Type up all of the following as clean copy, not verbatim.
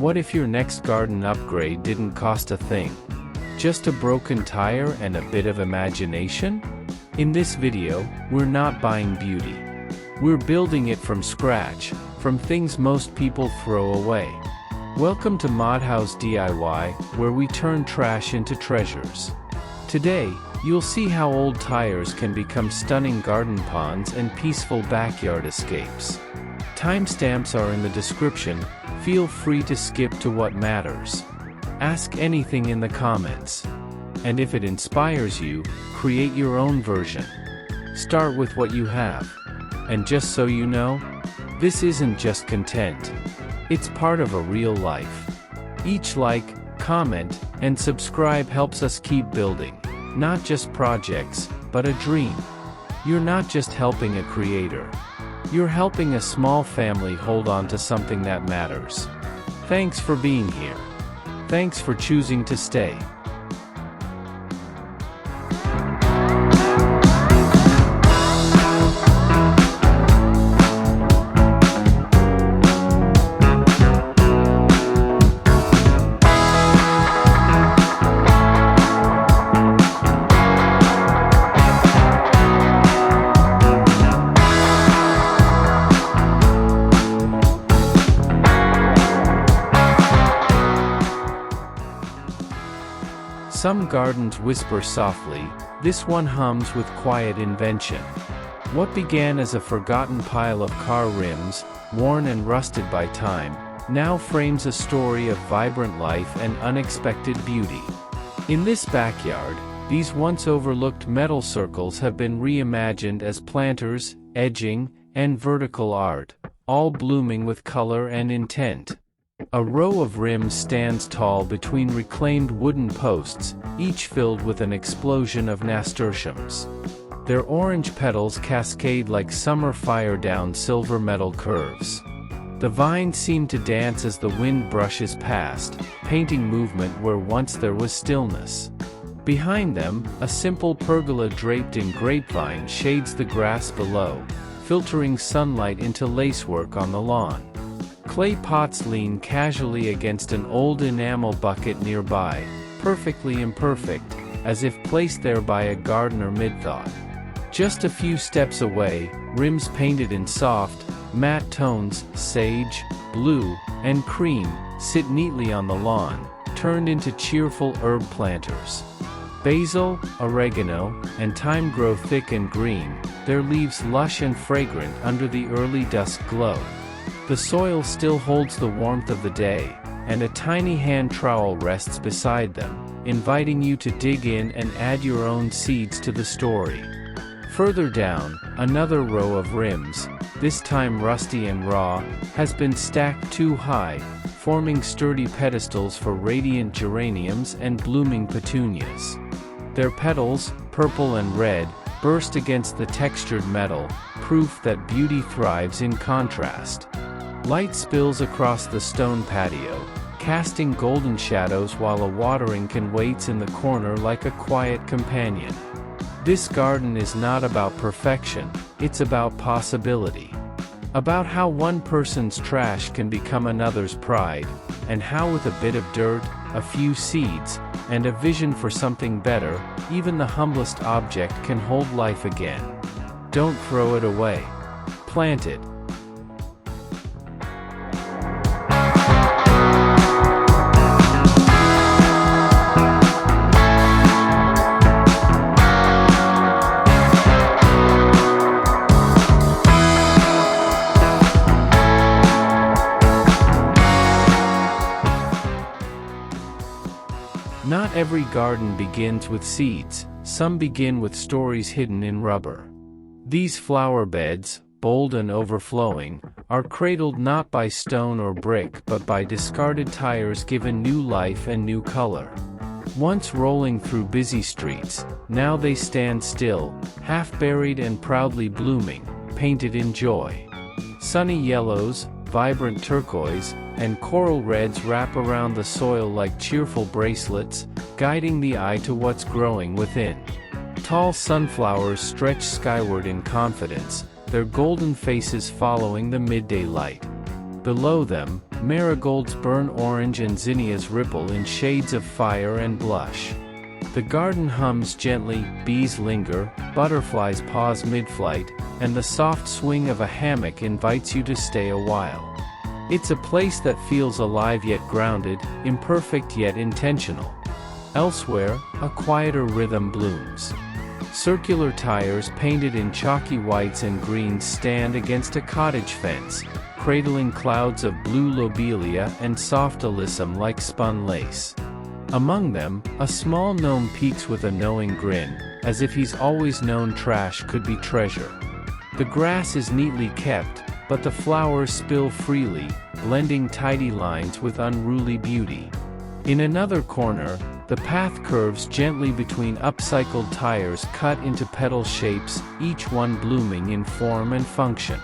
What if your next garden upgrade didn't cost a thing? Just a broken tire and a bit of imagination? In this video, we're not buying beauty. We're building it from scratch, from things most people throw away. Welcome to Modhouse DIY, where we turn trash into treasures. Today, you'll see how old tires can become stunning garden ponds and peaceful backyard escapes. Timestamps are in the description. Feel free to skip to what matters. Ask anything in the comments. And if it inspires you, create your own version. Start with what you have. And just so you know, this isn't just content. It's part of a real life. Each like, comment, and subscribe helps us keep building. Not just projects, but a dream. You're not just helping a creator. You're helping a small family hold on to something that matters. Thanks for being here. Thanks for choosing to stay. Some gardens whisper softly, this one hums with quiet invention. What began as a forgotten pile of car rims, worn and rusted by time, now frames a story of vibrant life and unexpected beauty. In this backyard, these once overlooked metal circles have been reimagined as planters, edging, and vertical art, all blooming with color and intent. A row of rims stands tall between reclaimed wooden posts, each filled with an explosion of nasturtiums. Their orange petals cascade like summer fire down silver metal curves. The vines seem to dance as the wind brushes past, painting movement where once there was stillness. Behind them, a simple pergola draped in grapevine shades the grass below, filtering sunlight into lacework on the lawn. Clay pots lean casually against an old enamel bucket nearby, perfectly imperfect, as if placed there by a gardener mid-thought. Just a few steps away, rims painted in soft, matte tones, sage, blue, and cream, sit neatly on the lawn, turned into cheerful herb planters. Basil, oregano, and thyme grow thick and green, their leaves lush and fragrant under the early dusk glow. The soil still holds the warmth of the day, and a tiny hand trowel rests beside them, inviting you to dig in and add your own seeds to the story. Further down, another row of rims, this time rusty and raw, has been stacked too high, forming sturdy pedestals for radiant geraniums and blooming petunias. Their petals, purple and red, burst against the textured metal, proof that beauty thrives in contrast. Light spills across the stone patio, casting golden shadows while a watering can waits in the corner like a quiet companion. This garden is not about perfection, it's about possibility. About how one person's trash can become another's pride, and how with a bit of dirt, a few seeds, and a vision for something better, even the humblest object can hold life again. Don't throw it away. Plant it. Not every garden begins with seeds, some begin with stories hidden in rubber. These flower beds, bold and overflowing, are cradled not by stone or brick but by discarded tires given new life and new color. Once rolling through busy streets, now they stand still, half buried and proudly blooming, painted in joy. Sunny yellows, vibrant turquoise, and coral reds wrap around the soil like cheerful bracelets, guiding the eye to what's growing within. Tall sunflowers stretch skyward in confidence, their golden faces following the midday light. Below them, marigolds burn orange and zinnias ripple in shades of fire and blush. The garden hums gently, bees linger, butterflies pause mid-flight, and the soft swing of a hammock invites you to stay a while. It's a place that feels alive yet grounded, imperfect yet intentional. Elsewhere, a quieter rhythm blooms. Circular tires painted in chalky whites and greens stand against a cottage fence, cradling clouds of blue lobelia and soft alyssum like spun lace. Among them, a small gnome peeks with a knowing grin, as if he's always known trash could be treasure. The grass is neatly kept, but the flowers spill freely, blending tidy lines with unruly beauty. In another corner, the path curves gently between upcycled tires cut into petal shapes, each one blooming in form and function.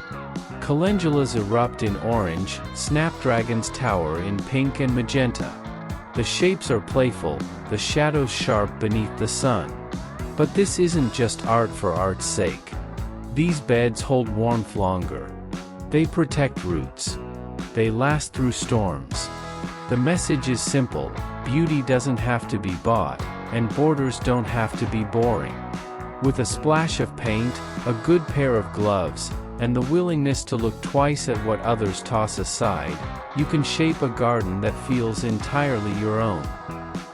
Calendulas erupt in orange, snapdragons tower in pink and magenta. The shapes are playful, the shadows sharp beneath the sun. But this isn't just art for art's sake. These beds hold warmth longer. They protect roots. They last through storms. The message is simple: beauty doesn't have to be bought, and borders don't have to be boring. With a splash of paint, a good pair of gloves, and the willingness to look twice at what others toss aside, you can shape a garden that feels entirely your own.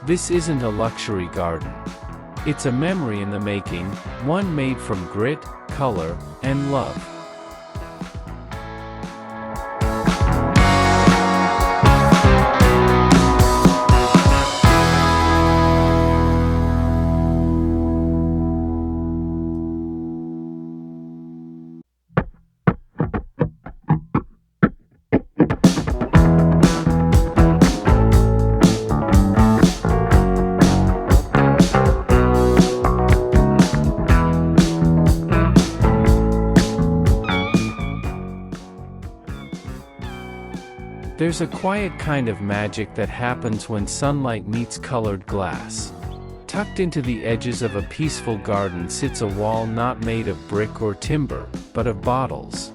This isn't a luxury garden. It's a memory in the making, one made from grit, color, and love. There's a quiet kind of magic that happens when sunlight meets colored glass. Tucked into the edges of a peaceful garden sits a wall not made of brick or timber, but of bottles.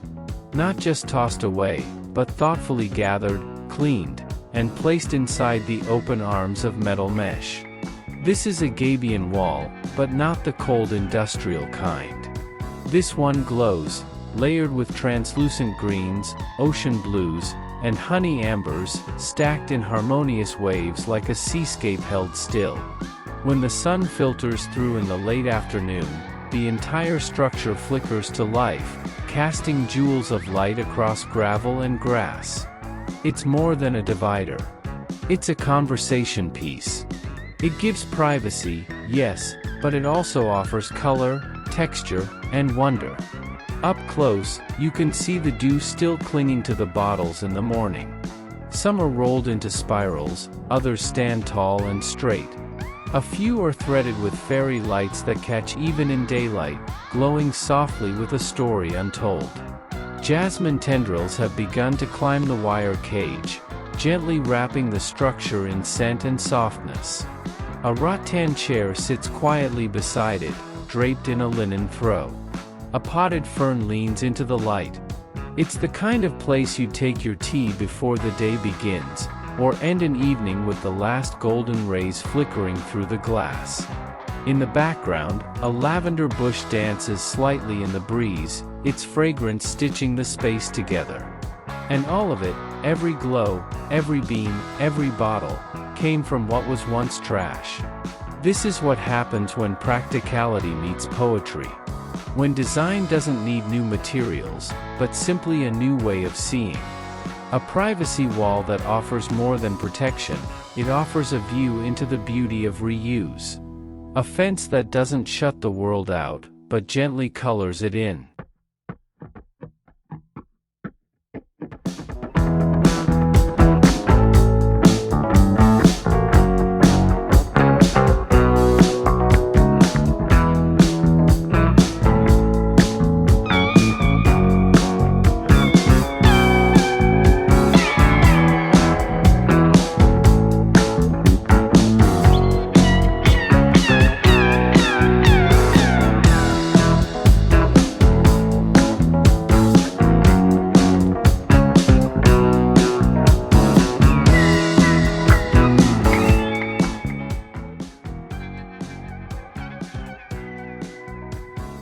Not just tossed away, but thoughtfully gathered, cleaned, and placed inside the open arms of metal mesh. This is a Gabion wall, but not the cold industrial kind. This one glows, layered with translucent greens, ocean blues, and honey ambers, stacked in harmonious waves like a seascape held still. When the sun filters through in the late afternoon, the entire structure flickers to life, casting jewels of light across gravel and grass. It's more than a divider. It's a conversation piece. It gives privacy, yes, but it also offers color, texture, and wonder. Up close, you can see the dew still clinging to the bottles in the morning. Some are rolled into spirals, others stand tall and straight. A few are threaded with fairy lights that catch even in daylight, glowing softly with a story untold. Jasmine tendrils have begun to climb the wire cage, gently wrapping the structure in scent and softness. A rattan chair sits quietly beside it, draped in a linen throw. A potted fern leans into the light. It's the kind of place you'd take your tea before the day begins, or end an evening with the last golden rays flickering through the glass. In the background, a lavender bush dances slightly in the breeze, its fragrance stitching the space together. And all of it, every glow, every beam, every bottle, came from what was once trash. This is what happens when practicality meets poetry. When design doesn't need new materials, but simply a new way of seeing. A privacy wall that offers more than protection, it offers a view into the beauty of reuse. A fence that doesn't shut the world out, but gently colors it in.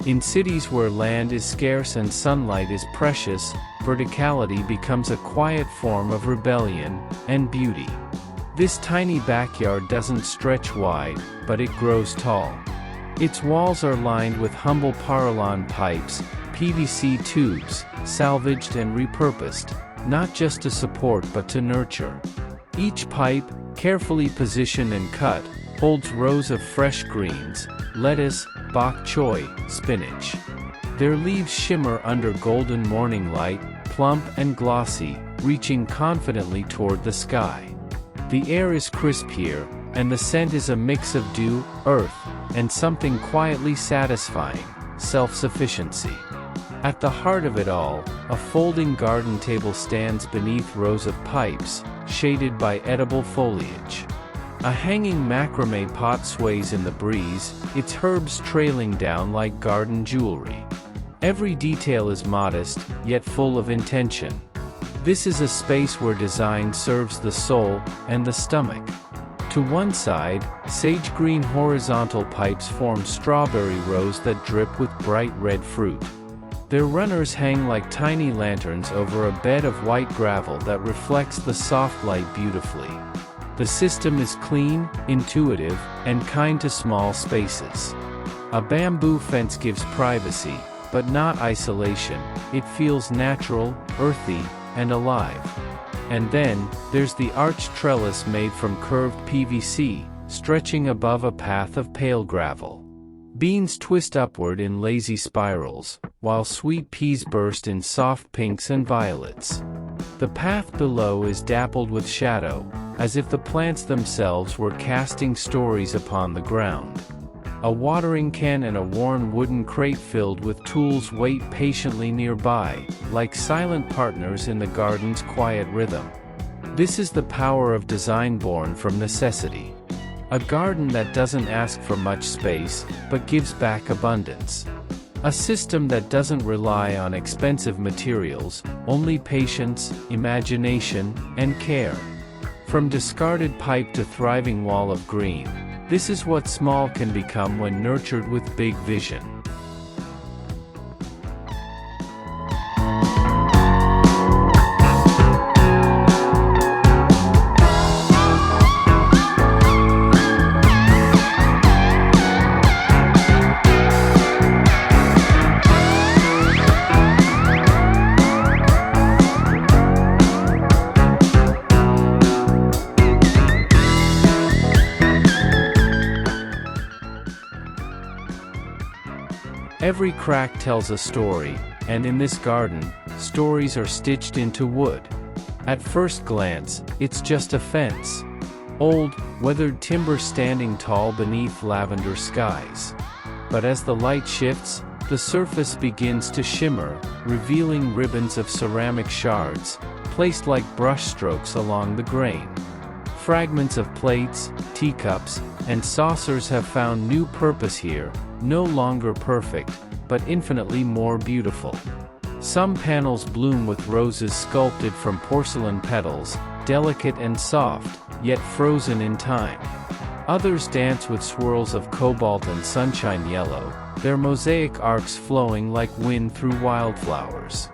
In cities where land is scarce and sunlight is precious, verticality becomes a quiet form of rebellion and beauty. This tiny backyard doesn't stretch wide, but it grows tall. Its walls are lined with humble porcelain pipes, PVC tubes, salvaged and repurposed, not just to support but to nurture. Each pipe, carefully positioned and cut, holds rows of fresh greens, lettuce, bok choy, spinach. Their leaves shimmer under golden morning light, plump and glossy, reaching confidently toward the sky. The air is crisp here, and the scent is a mix of dew, earth, and something quietly satisfying, self-sufficiency. At the heart of it all, a folding garden table stands beneath rows of pipes, shaded by edible foliage. A hanging macrame pot sways in the breeze, its herbs trailing down like garden jewelry. Every detail is modest, yet full of intention. This is a space where design serves the soul and the stomach. To one side, sage-green horizontal pipes form strawberry rows that drip with bright red fruit. Their runners hang like tiny lanterns over a bed of white gravel that reflects the soft light beautifully. The system is clean, intuitive, and kind to small spaces. A bamboo fence gives privacy, but not isolation. It feels natural, earthy, and alive. And then, there's the arched trellis made from curved PVC, stretching above a path of pale gravel. Beans twist upward in lazy spirals, while sweet peas burst in soft pinks and violets. The path below is dappled with shadow, as if the plants themselves were casting stories upon the ground. A watering can and a worn wooden crate filled with tools wait patiently nearby, like silent partners in the garden's quiet rhythm. This is the power of design born from necessity. A garden that doesn't ask for much space, but gives back abundance. A system that doesn't rely on expensive materials, only patience, imagination, and care. From discarded pipe to thriving wall of green, this is what small can become when nurtured with big vision. Every crack tells a story, and in this garden, stories are stitched into wood. At first glance, it's just a fence. Old, weathered timber standing tall beneath lavender skies. But as the light shifts, the surface begins to shimmer, revealing ribbons of ceramic shards, placed like brushstrokes along the grain. Fragments of plates, teacups, and saucers have found new purpose here, no longer perfect, but infinitely more beautiful. Some panels bloom with roses sculpted from porcelain petals, delicate and soft, yet frozen in time. Others dance with swirls of cobalt and sunshine yellow, their mosaic arcs flowing like wind through wildflowers.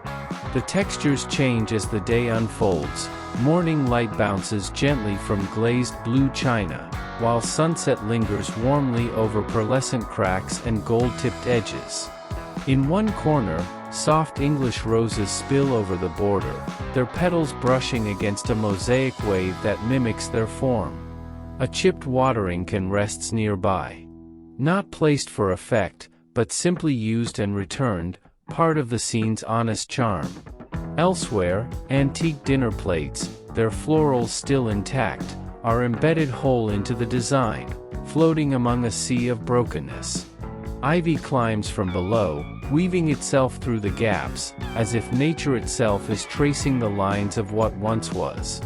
The textures change as the day unfolds. Morning light bounces gently from glazed blue china, while sunset lingers warmly over pearlescent cracks and gold-tipped edges. In one corner, soft English roses spill over the border, their petals brushing against a mosaic wave that mimics their form. A chipped watering can rests nearby. Not placed for effect, but simply used and returned, part of the scene's honest charm. Elsewhere, antique dinner plates, their florals still intact, are embedded whole into the design, floating among a sea of brokenness. Ivy climbs from below, weaving itself through the gaps, as if nature itself is tracing the lines of what once was.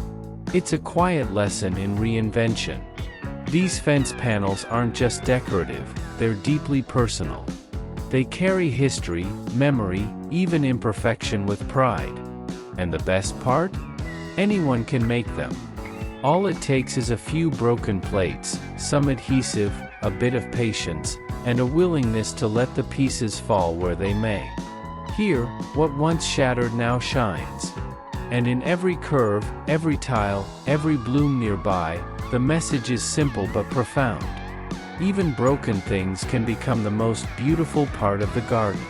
It's a quiet lesson in reinvention. These fence panels aren't just decorative, they're deeply personal. They carry history, memory, even imperfection with pride. And the best part? Anyone can make them. All it takes is a few broken plates, some adhesive, a bit of patience, and a willingness to let the pieces fall where they may. Here, what once shattered now shines. And in every curve, every tile, every bloom nearby, the message is simple but profound. Even broken things can become the most beautiful part of the garden.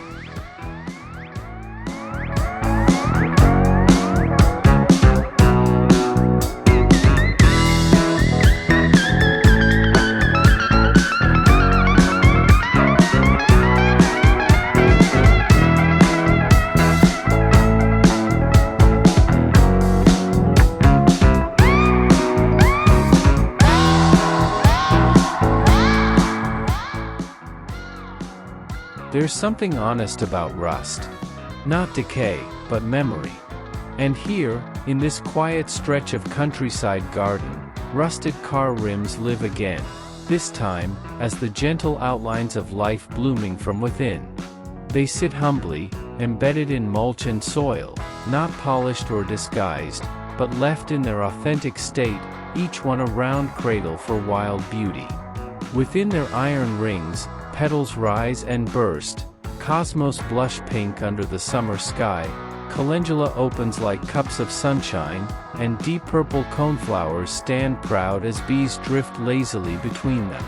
There's something honest about rust. Not decay, but memory. And here, in this quiet stretch of countryside garden, rusted car rims live again, this time, as the gentle outlines of life blooming from within. They sit humbly, embedded in mulch and soil, not polished or disguised, but left in their authentic state, each one a round cradle for wild beauty. Within their iron rings, petals rise and burst, cosmos blush pink under the summer sky, calendula opens like cups of sunshine, and deep purple coneflowers stand proud as bees drift lazily between them.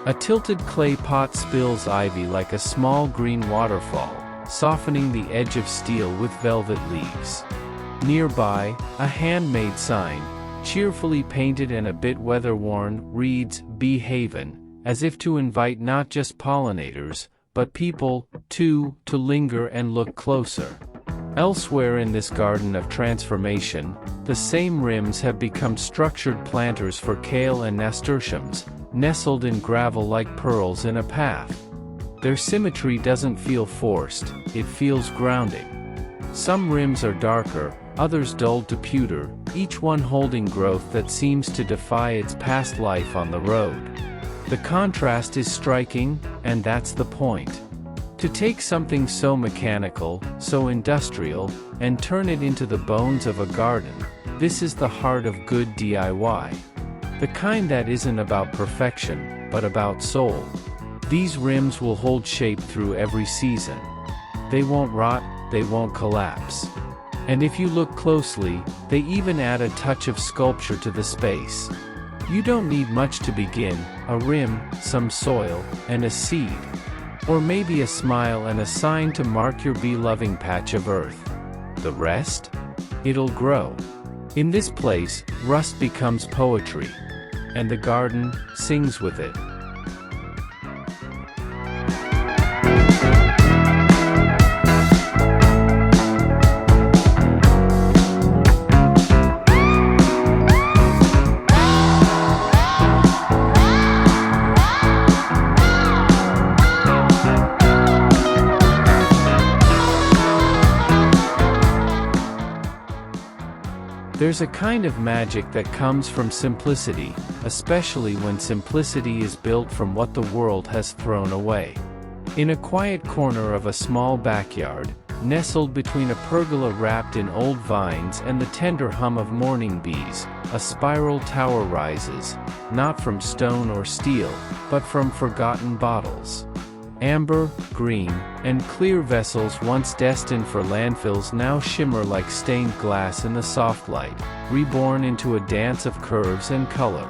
A tilted clay pot spills ivy like a small green waterfall, softening the edge of steel with velvet leaves. Nearby, a handmade sign, cheerfully painted and a bit weather-worn, reads, "Bee Haven," as if to invite not just pollinators, but people, too, to linger and look closer. Elsewhere in this garden of transformation, the same rims have become structured planters for kale and nasturtiums, nestled in gravel like pearls in a path. Their symmetry doesn't feel forced, it feels grounding. Some rims are darker, others dulled to pewter, each one holding growth that seems to defy its past life on the road. The contrast is striking, and that's the point. To take something so mechanical, so industrial, and turn it into the bones of a garden, this is the heart of good DIY. The kind that isn't about perfection, but about soul. These rims will hold shape through every season. They won't rot, they won't collapse. And if you look closely, they even add a touch of sculpture to the space. You don't need much to begin, a rim, some soil, and a seed. Or maybe a smile and a sign to mark your bee-loving patch of earth. The rest? It'll grow. In this place, rust becomes poetry. And the garden sings with it. There's a kind of magic that comes from simplicity, especially when simplicity is built from what the world has thrown away. In a quiet corner of a small backyard, nestled between a pergola wrapped in old vines and the tender hum of morning bees, a spiral tower rises, not from stone or steel, but from forgotten bottles. Amber, green, and clear vessels once destined for landfills now shimmer like stained glass in the soft light, reborn into a dance of curves and color.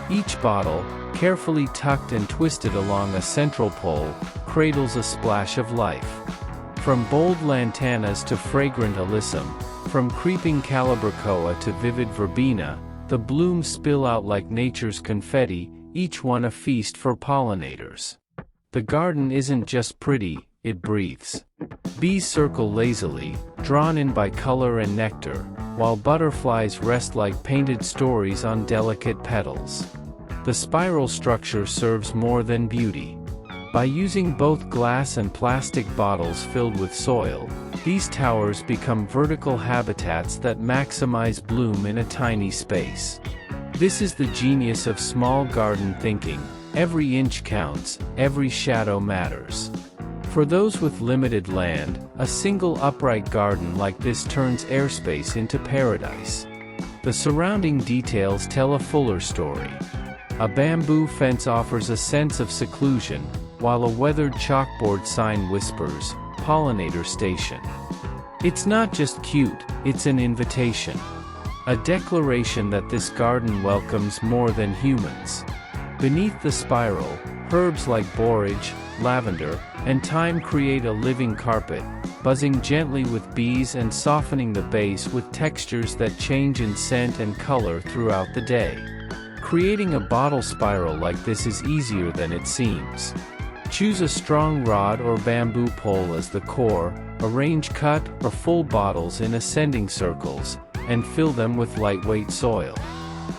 Each bottle, carefully tucked and twisted along a central pole, cradles a splash of life. From bold lantanas to fragrant alyssum, from creeping calibrachoa to vivid verbena, the blooms spill out like nature's confetti, each one a feast for pollinators. The garden isn't just pretty, it breathes. Bees circle lazily, drawn in by color and nectar, while butterflies rest like painted stories on delicate petals. The spiral structure serves more than beauty. By using both glass and plastic bottles filled with soil, these towers become vertical habitats that maximize bloom in a tiny space. This is the genius of small garden thinking. Every inch counts, every shadow matters. For those with limited land, a single upright garden like this turns airspace into paradise. The surrounding details tell a fuller story. A bamboo fence offers a sense of seclusion, while a weathered chalkboard sign whispers, "Pollinator Station." It's not just cute, it's an invitation. A declaration that this garden welcomes more than humans. Beneath the spiral, herbs like borage, lavender, and thyme create a living carpet, buzzing gently with bees and softening the base with textures that change in scent and color throughout the day. Creating a bottle spiral like this is easier than it seems. Choose a strong rod or bamboo pole as the core, arrange cut or full bottles in ascending circles, and fill them with lightweight soil.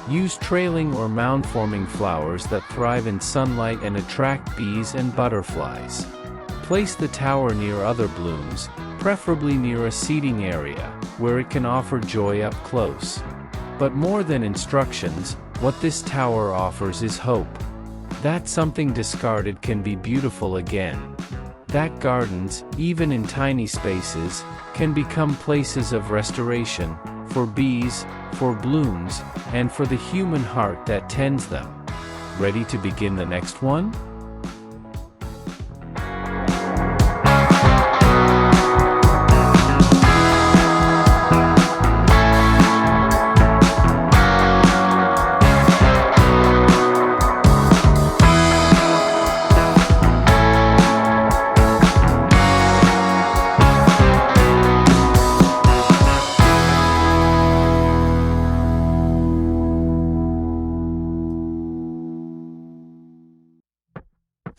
Use trailing or mound-forming flowers that thrive in sunlight and attract bees and butterflies. Place the tower near other blooms, preferably near a seating area, where it can offer joy up close. But more than instructions, what this tower offers is hope. That something discarded can be beautiful again. That gardens, even in tiny spaces, can become places of restoration, for bees, for blooms, and for the human heart that tends them. Ready to begin the next one?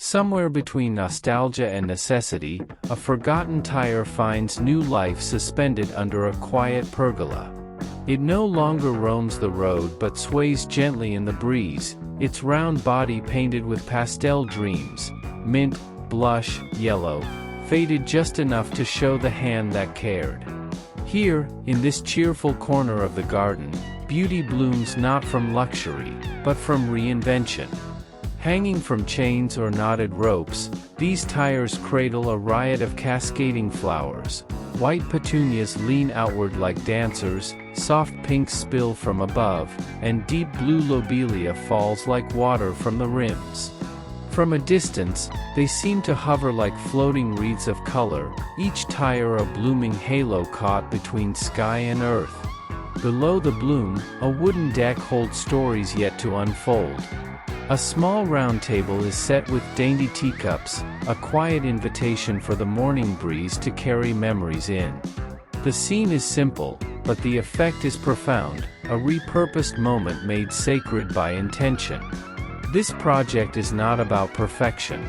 Somewhere between nostalgia and necessity, a forgotten tire finds new life suspended under a quiet pergola. It no longer roams the road but sways gently in the breeze, its round body painted with pastel dreams, mint, blush, yellow, faded just enough to show the hand that cared. Here, in this cheerful corner of the garden, beauty blooms not from luxury, but from reinvention. Hanging from chains or knotted ropes, these tires cradle a riot of cascading flowers. White petunias lean outward like dancers, soft pinks spill from above, and deep blue lobelia falls like water from the rims. From a distance, they seem to hover like floating wreaths of color, each tire a blooming halo caught between sky and earth. Below the bloom, a wooden deck holds stories yet to unfold. A small round table is set with dainty teacups, a quiet invitation for the morning breeze to carry memories in. The scene is simple, but the effect is profound, a repurposed moment made sacred by intention. This project is not about perfection.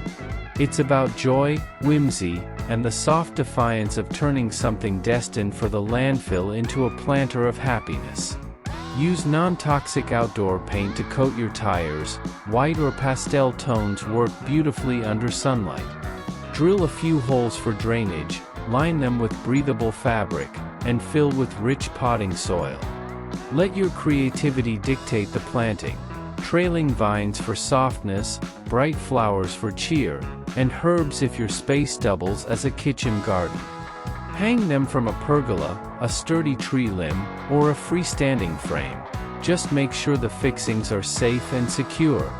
It's about joy, whimsy, and the soft defiance of turning something destined for the landfill into a planter of happiness. Use non-toxic outdoor paint to coat your tires. White or pastel tones work beautifully under sunlight. Drill a few holes for drainage, line them with breathable fabric, and fill with rich potting soil. Let your creativity dictate the planting. Trailing vines for softness, bright flowers for cheer, and herbs if your space doubles as a kitchen garden. Hang them from a pergola, a sturdy tree limb, or a freestanding frame. Just make sure the fixings are safe and secure.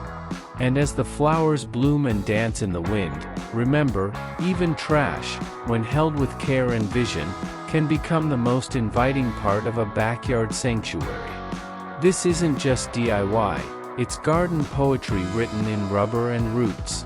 And as the flowers bloom and dance in the wind, remember, even trash, when held with care and vision, can become the most inviting part of a backyard sanctuary. This isn't just DIY, it's garden poetry written in rubber and roots.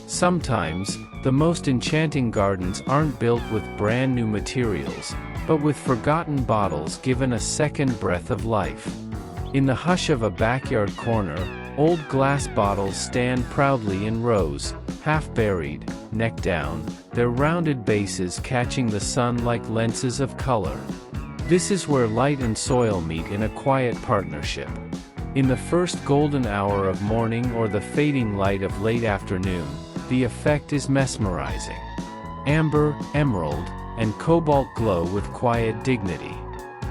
Sometimes, the most enchanting gardens aren't built with brand new materials, but with forgotten bottles given a second breath of life. In the hush of a backyard corner, old glass bottles stand proudly in rows, half buried, neck down, their rounded bases catching the sun like lenses of color. This is where light and soil meet in a quiet partnership. In the first golden hour of morning or the fading light of late afternoon, the effect is mesmerizing. amber, emerald, and cobalt glow with quiet dignity.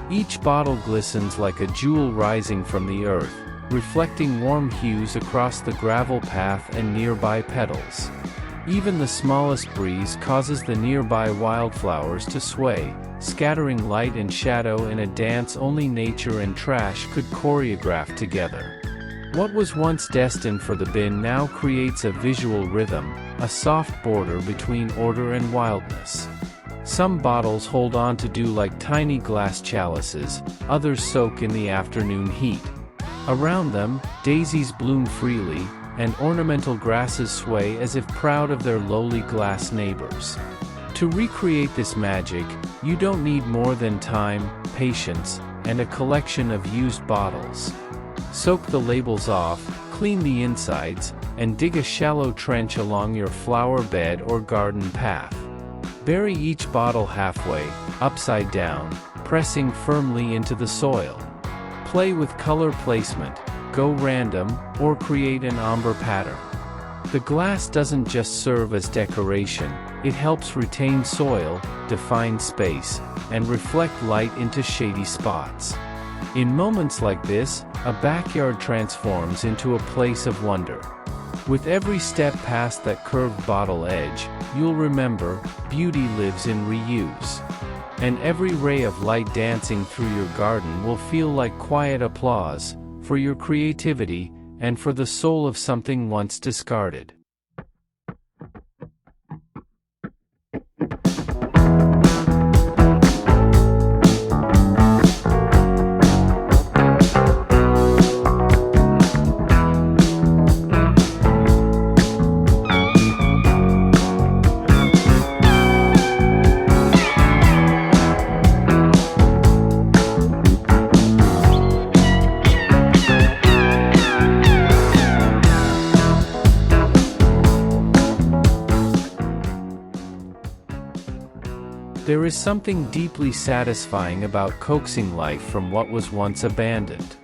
Each bottle glistens like a jewel rising from the earth, reflecting warm hues across the gravel path and nearby petals. Even the smallest breeze causes the nearby wildflowers to sway, scattering light and shadow in a dance only nature and trash could choreograph together. What was once destined for the bin now creates a visual rhythm, a soft border between order and wildness. Some bottles hold on to dew like tiny glass chalices, others soak in the afternoon heat. Around them, daisies bloom freely, and ornamental grasses sway as if proud of their lowly glass neighbors. To recreate this magic, you don't need more than time, patience, and a collection of used bottles. Soak the labels off, clean the insides, and dig a shallow trench along your flower bed or garden path. Bury each bottle halfway, upside down, pressing firmly into the soil. Play with color placement, go random, or create an ombre pattern. The glass doesn't just serve as decoration, it helps retain soil, define space, and reflect light into shady spots. In moments like this, a backyard transforms into a place of wonder. With every step past that curved bottle edge, you'll remember, beauty lives in reuse. And every ray of light dancing through your garden will feel like quiet applause, for your creativity, and for the soul of something once discarded. There is something deeply satisfying about coaxing life from what was once abandoned.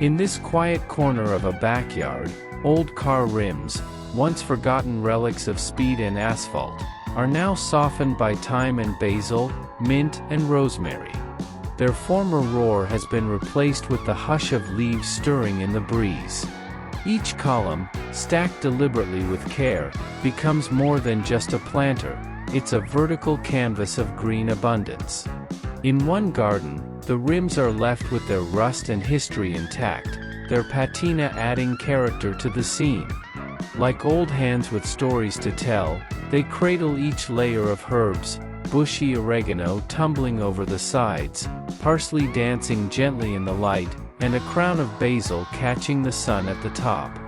In this quiet corner of a backyard, old car rims, once forgotten relics of speed and asphalt, are now softened by thyme and basil, mint and rosemary. Their former roar has been replaced with the hush of leaves stirring in the breeze. Each column, stacked deliberately with care, becomes more than just a planter. It's a vertical canvas of green abundance. In one garden, the rims are left with their rust and history intact, their patina adding character to the scene. Like old hands with stories to tell, they cradle each layer of herbs, bushy oregano tumbling over the sides, parsley dancing gently in the light, and a crown of basil catching the sun at the top.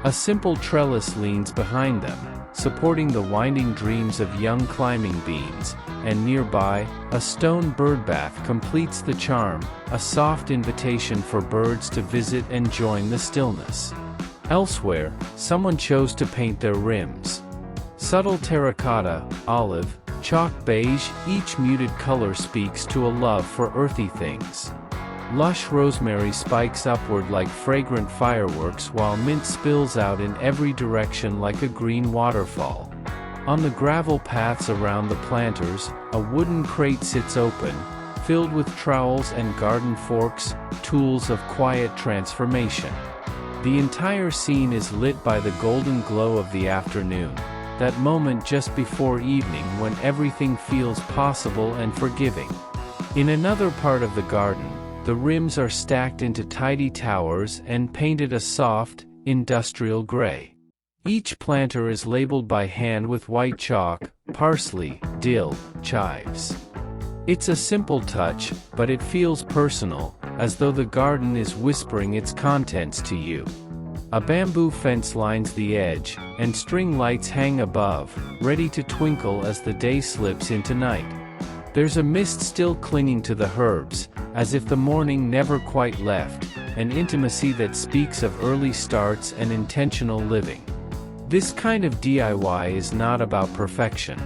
A simple trellis leans behind them, supporting the winding dreams of young climbing beans, and nearby, a stone birdbath completes the charm, a soft invitation for birds to visit and join the stillness. Elsewhere, someone chose to paint their rims. Subtle terracotta, olive, chalk beige, each muted color speaks to a love for earthy things. Lush rosemary spikes upward like fragrant fireworks while mint spills out in every direction like a green waterfall. On the gravel paths around the planters, a wooden crate sits open, filled with trowels and garden forks, tools of quiet transformation. The entire scene is lit by the golden glow of the afternoon, that moment just before evening when everything feels possible and forgiving. In another part of the garden, the rims are stacked into tidy towers and painted a soft, industrial gray. Each planter is labeled by hand with white chalk, parsley, dill, chives. It's a simple touch, but it feels personal, as though the garden is whispering its contents to you. A bamboo fence lines the edge, and string lights hang above, ready to twinkle as the day slips into night. There's a mist still clinging to the herbs, as if the morning never quite left, an intimacy that speaks of early starts and intentional living. This kind of DIY is not about perfection.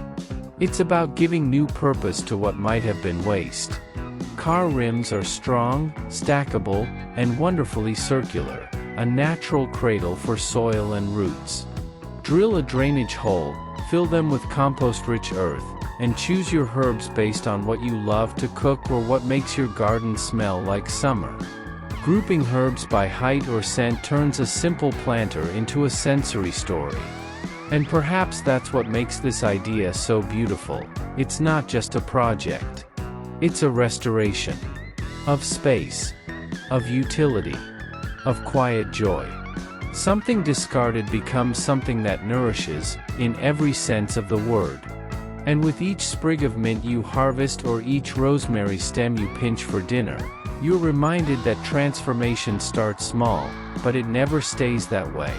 It's about giving new purpose to what might have been waste. Car rims are strong, stackable, and wonderfully circular, a natural cradle for soil and roots. Drill a drainage hole, fill them with compost-rich earth, and choose your herbs based on what you love to cook or what makes your garden smell like summer. Grouping herbs by height or scent turns a simple planter into a sensory story. And perhaps that's what makes this idea so beautiful. It's not just a project. It's a restoration of space, of utility, of quiet joy. Something discarded becomes something that nourishes, in every sense of the word. And with each sprig of mint you harvest or each rosemary stem you pinch for dinner, you're reminded that transformation starts small, but it never stays that way.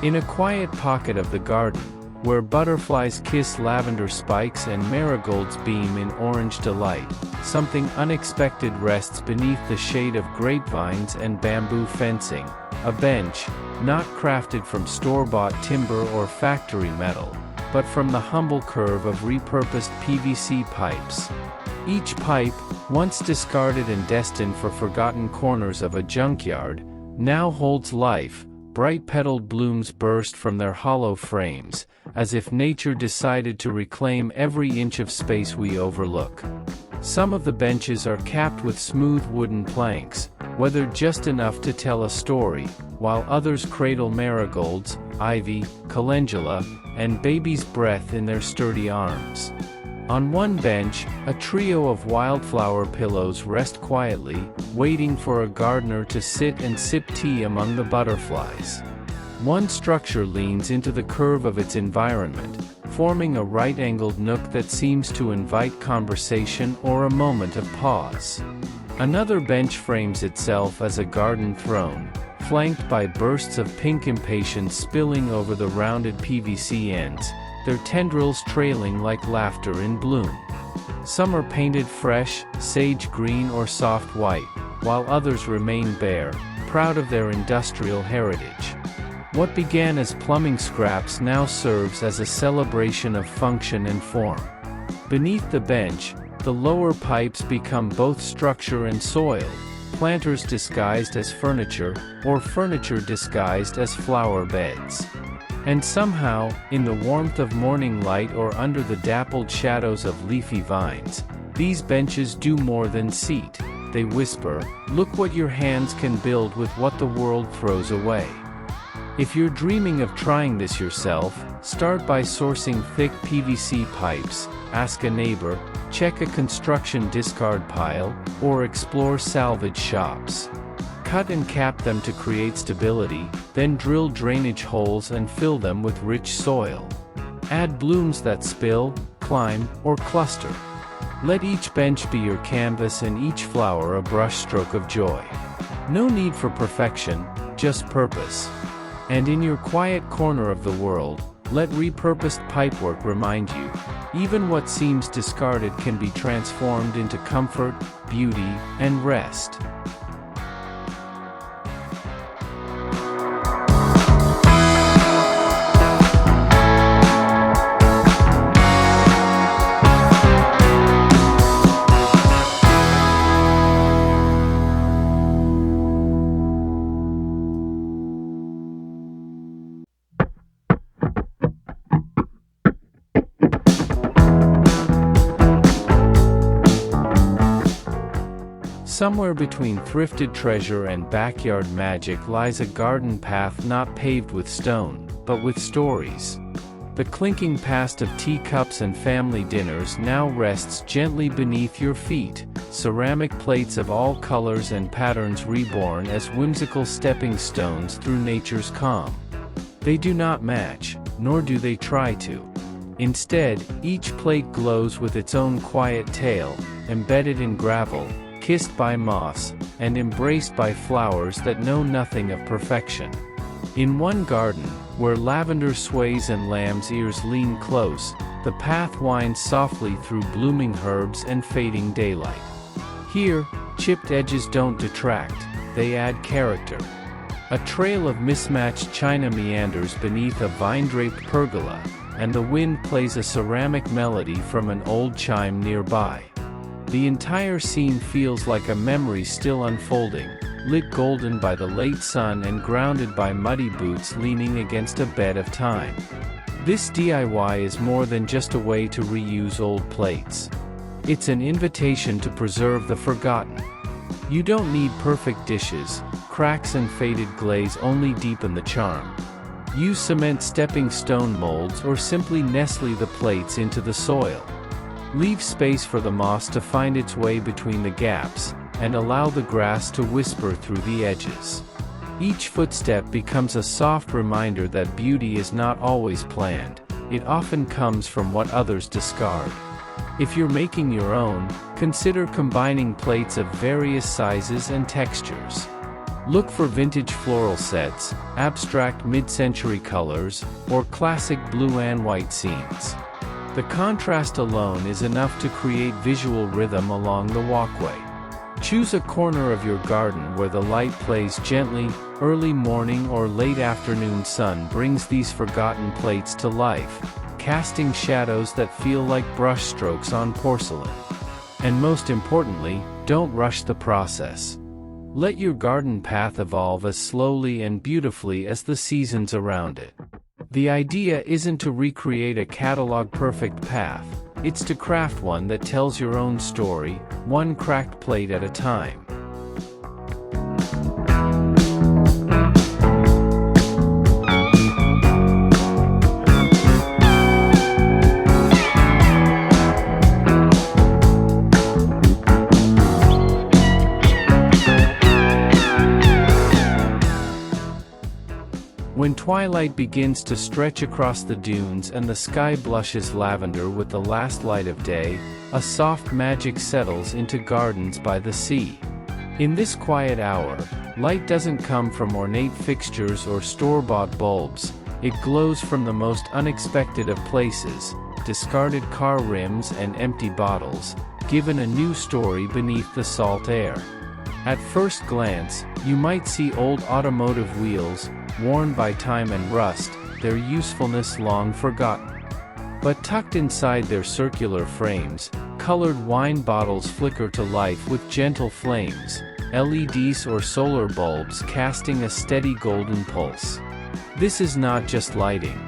In a quiet pocket of the garden, where butterflies kiss lavender spikes and marigolds beam in orange delight, something unexpected rests beneath the shade of grapevines and bamboo fencing, a bench, not crafted from store-bought timber or factory metal, but from the humble curve of repurposed PVC pipes. Each pipe, once discarded and destined for forgotten corners of a junkyard, now holds life. Bright petaled blooms burst from their hollow frames, as if nature decided to reclaim every inch of space we overlook. Some of the benches are capped with smooth wooden planks, weathered just enough to tell a story, while others cradle marigolds, ivy, calendula, and baby's breath in their sturdy arms. On one bench, a trio of wildflower pillows rest quietly, waiting for a gardener to sit and sip tea among the butterflies. One structure leans into the curve of its environment, forming a right-angled nook that seems to invite conversation or a moment of pause. Another bench frames itself as a garden throne, flanked by bursts of pink impatiens spilling over the rounded PVC ends, their tendrils trailing like laughter in bloom. Some are painted fresh, sage green or soft white, while others remain bare, proud of their industrial heritage. What began as plumbing scraps now serves as a celebration of function and form. Beneath the bench, the lower pipes become both structure and soil, planters disguised as furniture, or furniture disguised as flower beds. And somehow, in the warmth of morning light or under the dappled shadows of leafy vines, these benches do more than seat. They whisper, "Look what your hands can build with what the world throws away." If you're dreaming of trying this yourself, start by sourcing thick PVC pipes, ask a neighbor, check a construction discard pile, or explore salvage shops. Cut and cap them to create stability, then drill drainage holes and fill them with rich soil. Add blooms that spill, climb, or cluster. Let each bench be your canvas and each flower a brushstroke of joy. No need for perfection, just purpose. And in your quiet corner of the world, let repurposed pipework remind you, even what seems discarded can be transformed into comfort, beauty, and rest. Somewhere between thrifted treasure and backyard magic lies a garden path not paved with stone, but with stories. The clinking past of teacups and family dinners now rests gently beneath your feet, ceramic plates of all colors and patterns reborn as whimsical stepping stones through nature's calm. They do not match, nor do they try to. Instead, each plate glows with its own quiet tale, embedded in gravel, kissed by moss, and embraced by flowers that know nothing of perfection. In one garden, where lavender sways and lamb's ears lean close, The path winds softly through blooming herbs and fading daylight. Here, chipped edges don't detract, they add character. A trail of mismatched china meanders beneath a vine-draped pergola, and the wind plays a ceramic melody from an old chime nearby. The entire scene feels like a memory still unfolding, lit golden by the late sun and grounded by muddy boots leaning against a bed of time. This DIY is more than just a way to reuse old plates. It's an invitation to preserve the forgotten. You don't need perfect dishes, cracks and faded glaze only deepen the charm. Use cement stepping stone molds or simply nestle the plates into the soil. Leave space for the moss to find its way between the gaps, and allow the grass to whisper through the edges. Each footstep becomes a soft reminder that beauty is not always planned, it often comes from what others discard. If you're making your own, consider combining plates of various sizes and textures. Look for vintage floral sets, abstract mid-century colors, or classic blue and white scenes. The contrast alone is enough to create visual rhythm along the walkway. Choose a corner of your garden where the light plays gently. Early morning or late afternoon sun brings these forgotten plates to life, casting shadows that feel like brushstrokes on porcelain. And most importantly, don't rush the process. Let your garden path evolve as slowly and beautifully as the seasons around it. The idea isn't to recreate a catalog-perfect path, it's to craft one that tells your own story, one cracked plate at a time. When twilight begins to stretch across the dunes and the sky blushes lavender with the last light of day, a soft magic settles into gardens by the sea. In this quiet hour, light doesn't come from ornate fixtures or store-bought bulbs, it glows from the most unexpected of places, discarded car rims and empty bottles, given a new story beneath the salt air. At first glance, you might see old automotive wheels, worn by time and rust, their usefulness long forgotten. But tucked inside their circular frames, colored wine bottles flicker to life with gentle flames, LEDs or solar bulbs casting a steady golden pulse. This is not just lighting.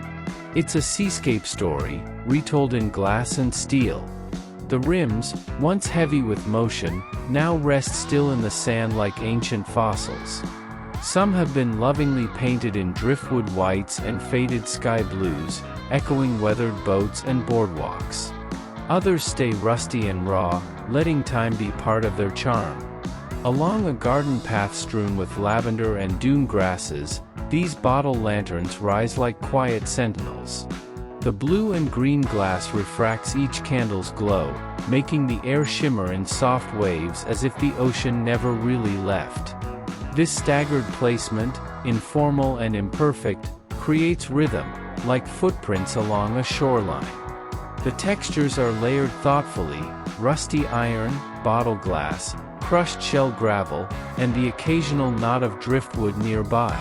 It's a seascape story, retold in glass and steel. The rims, once heavy with motion, now rest still in the sand like ancient fossils. Some have been lovingly painted in driftwood whites and faded sky blues, echoing weathered boats and boardwalks. Others stay rusty and raw, letting time be part of their charm. Along a garden path strewn with lavender and dune grasses, these bottle lanterns rise like quiet sentinels. The blue and green glass refracts each candle's glow, making the air shimmer in soft waves as if the ocean never really left. This staggered placement, informal and imperfect, creates rhythm, like footprints along a shoreline. The textures are layered thoughtfully, rusty iron, bottle glass, crushed shell gravel, and the occasional knot of driftwood nearby.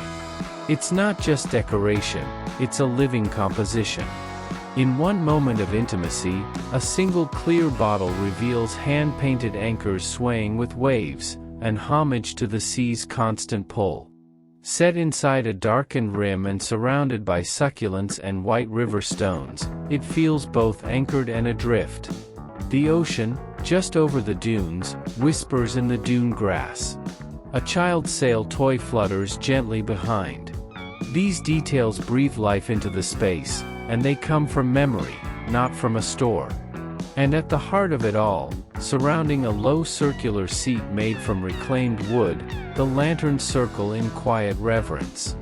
It's not just decoration, it's a living composition. In one moment of intimacy, a single clear bottle reveals hand-painted anchors swaying with waves, an homage to the sea's constant pull. Set inside a darkened rim and surrounded by succulents and white river stones, it feels both anchored and adrift. The ocean, just over the dunes, whispers in the dune grass. A child's sail toy flutters gently behind. These details breathe life into the space, and they come from memory, not from a store. And at the heart of it all, surrounding a low circular seat made from reclaimed wood, the lanterns circle in quiet reverence.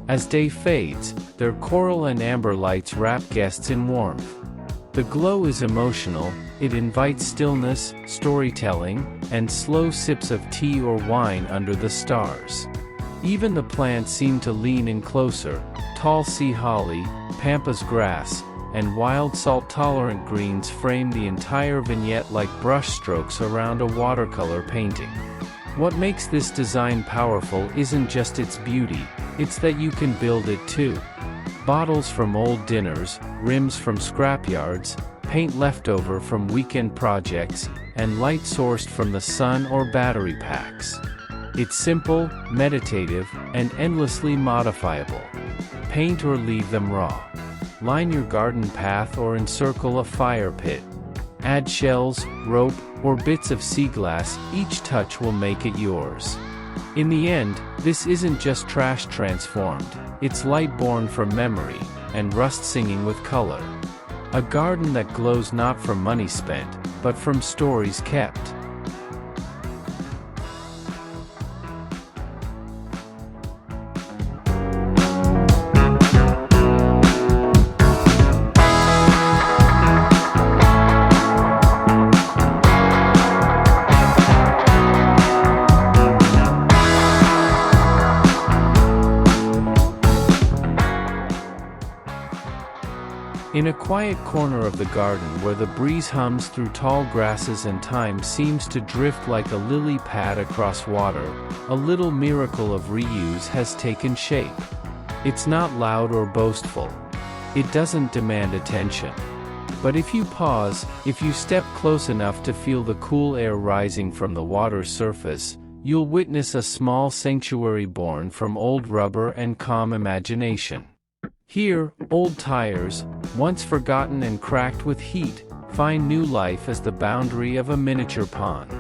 As day fades, their coral and amber lights wrap guests in warmth. The glow is emotional, it invites stillness, storytelling, and slow sips of tea or wine under the stars. Even the plants seem to lean in closer, tall sea holly, pampas grass, and wild salt-tolerant greens frame the entire vignette like brushstrokes around a watercolor painting. What makes this design powerful isn't just its beauty, it's that you can build it too. Bottles from old dinners, rims from scrapyards, paint leftover from weekend projects, and light sourced from the sun or battery packs. It's simple, meditative, and endlessly modifiable. Paint or leave them raw. Line your garden path or encircle a fire pit. Add shells, rope, or bits of sea glass, each touch will make it yours. In the end, this isn't just trash transformed, it's light born from memory, and rust singing with color. A garden that glows not from money spent, but from stories kept. In a quiet corner of the garden where the breeze hums through tall grasses and time seems to drift like a lily pad across water, a little miracle of reuse has taken shape. It's not loud or boastful. It doesn't demand attention. But if you pause, if you step close enough to feel the cool air rising from the water's surface, you'll witness a small sanctuary born from old rubber and calm imagination. Here, old tires, once forgotten and cracked with heat, find new life as the boundary of a miniature pond.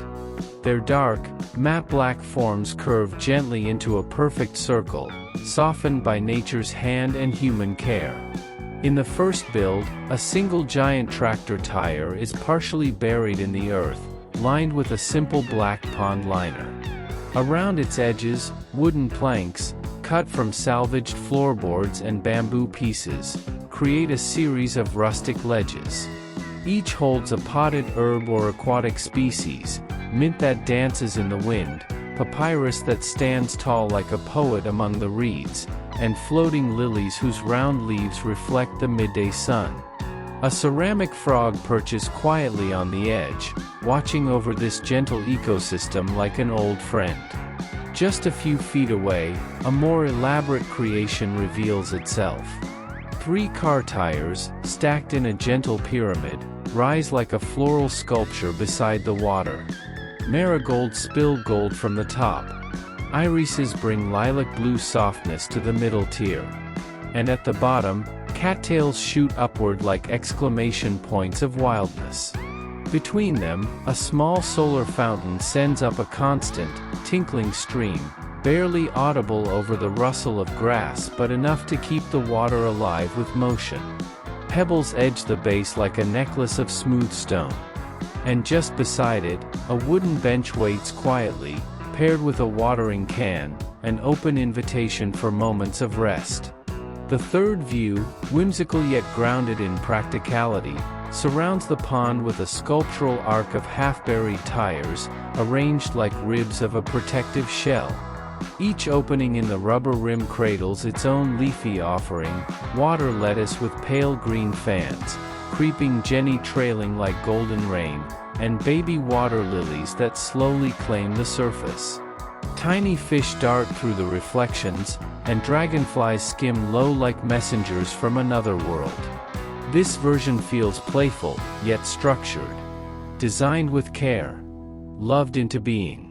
Their dark, matte black forms curve gently into a perfect circle, softened by nature's hand and human care. In the first build, a single giant tractor tire is partially buried in the earth, lined with a simple black pond liner. Around its edges, wooden planks, cut from salvaged floorboards and bamboo pieces, create a series of rustic ledges. Each holds a potted herb or aquatic species, mint that dances in the wind, papyrus that stands tall like a poet among the reeds, and floating lilies whose round leaves reflect the midday sun. A ceramic frog perches quietly on the edge, watching over this gentle ecosystem like an old friend. Just a few feet away, a more elaborate creation reveals itself. 3 car tires, stacked in a gentle pyramid, rise like a floral sculpture beside the water. Marigolds spill gold from the top. Irises bring lilac blue softness to the middle tier. And at the bottom, cattails shoot upward like exclamation points of wildness. Between them, a small solar fountain sends up a constant, tinkling stream, barely audible over the rustle of grass but enough to keep the water alive with motion. Pebbles edge the base like a necklace of smooth stone. And just beside it, a wooden bench waits quietly, paired with a watering can, an open invitation for moments of rest. The third view, whimsical yet grounded in practicality, surrounds the pond with a sculptural arc of half-buried tires, arranged like ribs of a protective shell. Each opening in the rubber rim cradles its own leafy offering, water lettuce with pale green fans, creeping jenny trailing like golden rain, and baby water lilies that slowly claim the surface. Tiny fish dart through the reflections, and dragonflies skim low like messengers from another world. This version feels playful, yet structured. Designed with care. Loved into being.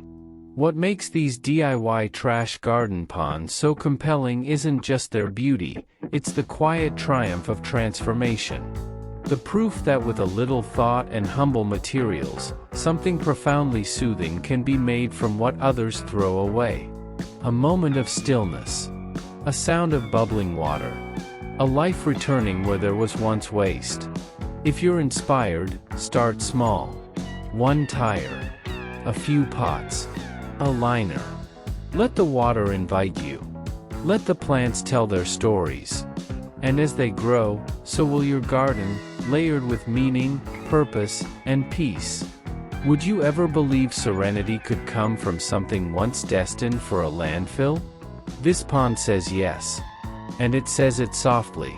What makes these DIY trash garden ponds so compelling isn't just their beauty, it's the quiet triumph of transformation. The proof that with a little thought and humble materials, something profoundly soothing can be made from what others throw away. A moment of stillness. A sound of bubbling water. A life returning where there was once waste. If you're inspired, start small. 1 tire. A few pots. A liner. Let the water invite you. Let the plants tell their stories. And as they grow, so will your garden, layered with meaning, purpose, and peace. Would you ever believe serenity could come from something once destined for a landfill? This pond says yes. And it says it softly.